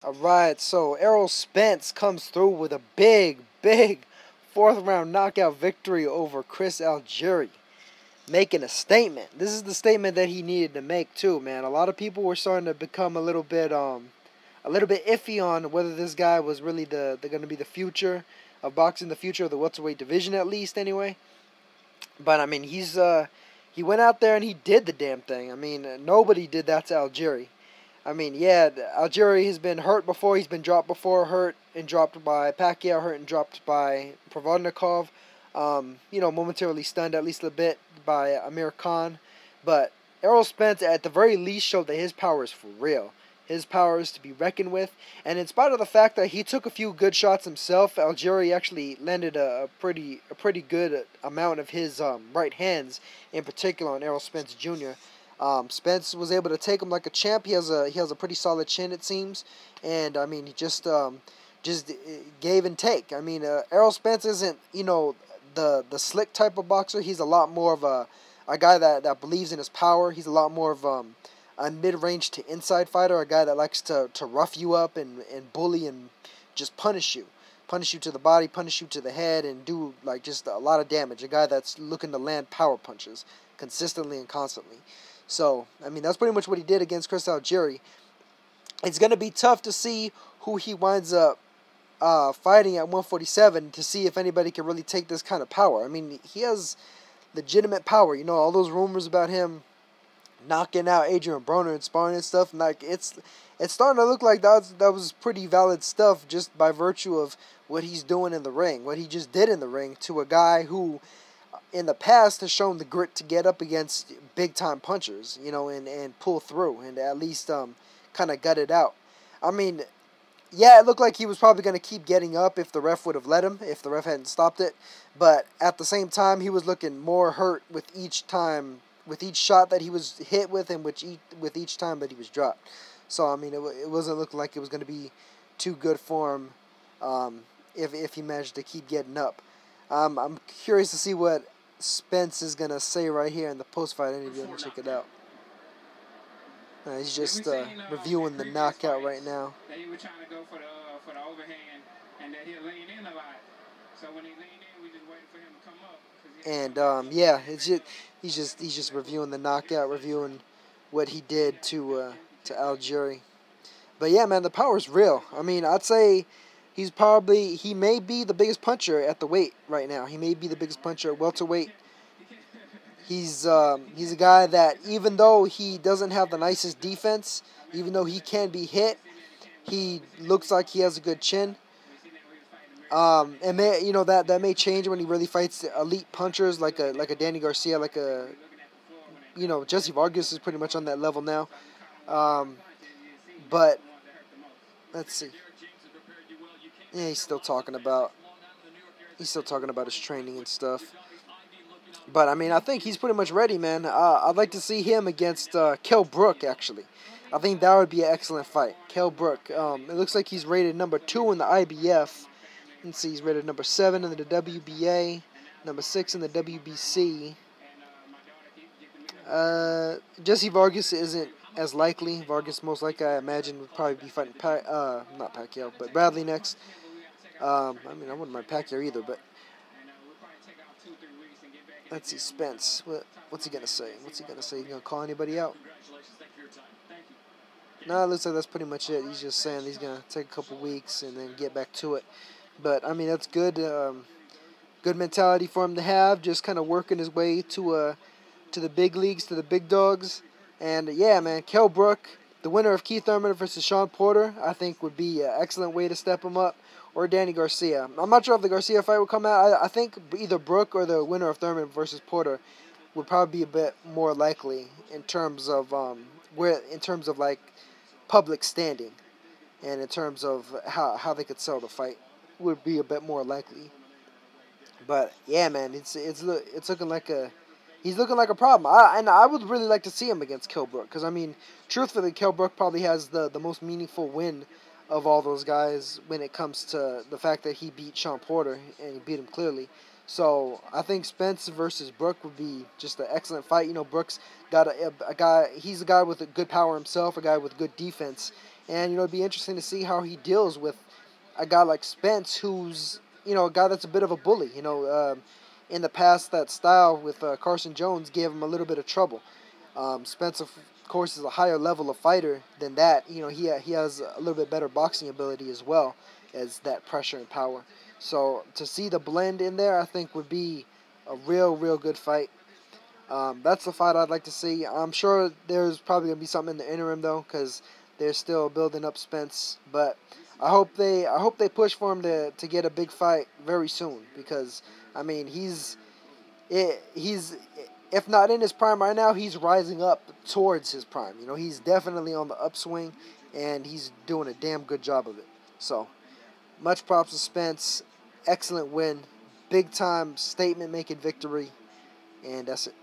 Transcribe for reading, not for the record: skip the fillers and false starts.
Alright, so Errol Spence comes through with a big fourth round knockout victory over Chris Algieri, making a statement. This is the statement that he needed to make too, man. A lot of people were starting to become a little bit iffy on whether this guy was really the going to be the future of boxing, the future of the welterweight division at least anyway. But I mean, he went out there and he did the damn thing. I mean, nobody did that to Algieri. I mean, yeah, Algieri has been hurt before. He's been dropped before, hurt and dropped by Pacquiao, hurt and dropped by Provodnikov. Momentarily stunned at least a bit by Amir Khan. But Errol Spence, at the very least, showed that his power is for real. His power is to be reckoned with. And in spite of the fact that he took a few good shots himself, Algieri actually landed a pretty good amount of his right hands, in particular on Errol Spence Jr. Spence was able to take him like a champ. He has a pretty solid chin, it seems, and I mean he just gave and take. I mean Errol Spence isn't the slick type of boxer. He's a lot more of a guy that believes in his power. He's a lot more of a mid-range to inside fighter, a guy that likes to rough you up and bully and just punish you to the body, punish you to the head, and do like just a lot of damage. A guy that's looking to land power punches consistently and constantly. So, I mean, that's pretty much what he did against Chris Algieri. It's going to be tough to see who he winds up fighting at 147 to see if anybody can really take this kind of power. I mean, he has legitimate power. You know, all those rumors about him knocking out Adrian Broner and sparring and stuff, like it's starting to look like that was pretty valid stuff just by virtue of what he's doing in the ring, what he just did in the ring to a guy who in the past has shown the grit to get up against big-time punchers, and pull through and at least kind of gut it out. I mean, yeah, it looked like he was probably going to keep getting up if the ref would have let him, if the ref hadn't stopped it. But at the same time, he was looking more hurt with each shot that he was hit with and with each time that he was dropped. So, I mean, it wasn't looking like it was going to be too good for him if he managed to keep getting up. I'm curious to see what Spence is going to say right here in the post-fight interview. Let me check it out. He's just reviewing the knockout right now. That he was trying to go for the overhand, and that he'll lean in a lot. So when he leaned in, we just waited for him to come up. And yeah, he's just reviewing the knockout, reviewing what he did to Algieri. But yeah, man, the power's real. I mean, I'd say he may be the biggest puncher at the weight right now. He may be the biggest puncher at welterweight. He's a guy that, even though he doesn't have the nicest defense, even though he can be hit, he looks like he has a good chin. And that may change when he really fights elite punchers like a Danny Garcia, Jesse Vargas is pretty much on that level now. But let's see. Yeah, he's still talking about his training and stuff. But, I mean, I think he's pretty much ready, man. I'd like to see him against Kell Brook, actually. I think that would be an excellent fight. Kell Brook. It looks like he's rated number 2 in the IBF. Let's see, he's rated number 7 in the WBA, number 6 in the WBC. Jesse Vargas isn't as likely. Vargas, most likely, I imagine, would probably be fighting not Pacquiao, but Bradley next. I mean, I wouldn't mind Pacquiao either, but let's see, Spence. What's he going to say? He's going to call anybody out? No, it looks like that's pretty much it. He's just saying he's going to take a couple weeks and then get back to it. But, I mean, that's good. Good mentality for him to have, just kind of working his way to the big leagues, to the big dogs. And, yeah, man, Kell Brook, the winner of Keith Thurman versus Sean Porter, I think would be an excellent way to step him up. Or Danny Garcia. I'm not sure if the Garcia fight would come out. I think either Brook or the winner of Thurman versus Porter would probably be a bit more likely in terms of like public standing, and in terms of how they could sell the fight would be a bit more likely. But yeah, man, it's looking like he's looking like a problem. I would really like to see him against Kell Brook, because I mean, truthfully, Kell Brook probably has the most meaningful win of all those guys when it comes to the fact that he beat Sean Porter, and he beat him clearly. So I think Spence versus Brook would be just an excellent fight. Brook's got a guy. He's a guy with a good power himself, a guy with good defense, And, it'd be interesting to see how he deals with a guy like Spence, who's, a guy that's a bit of a bully. In the past, that style with Carson Jones gave him a little bit of trouble. Spence, of course, is a higher level of fighter than that. He has a little bit better boxing ability as well as that pressure and power. So to see the blend in there, I think would be a real good fight. That's the fight I'd like to see. I'm sure there's probably gonna be something in the interim though, because they're still building up Spence. But I hope they push for him to get a big fight very soon, because I mean he's if not in his prime right now, he's rising up towards his prime. He's definitely on the upswing, and he's doing a damn good job of it. So much props to Spence. Excellent win, big time statement making victory, and that's it.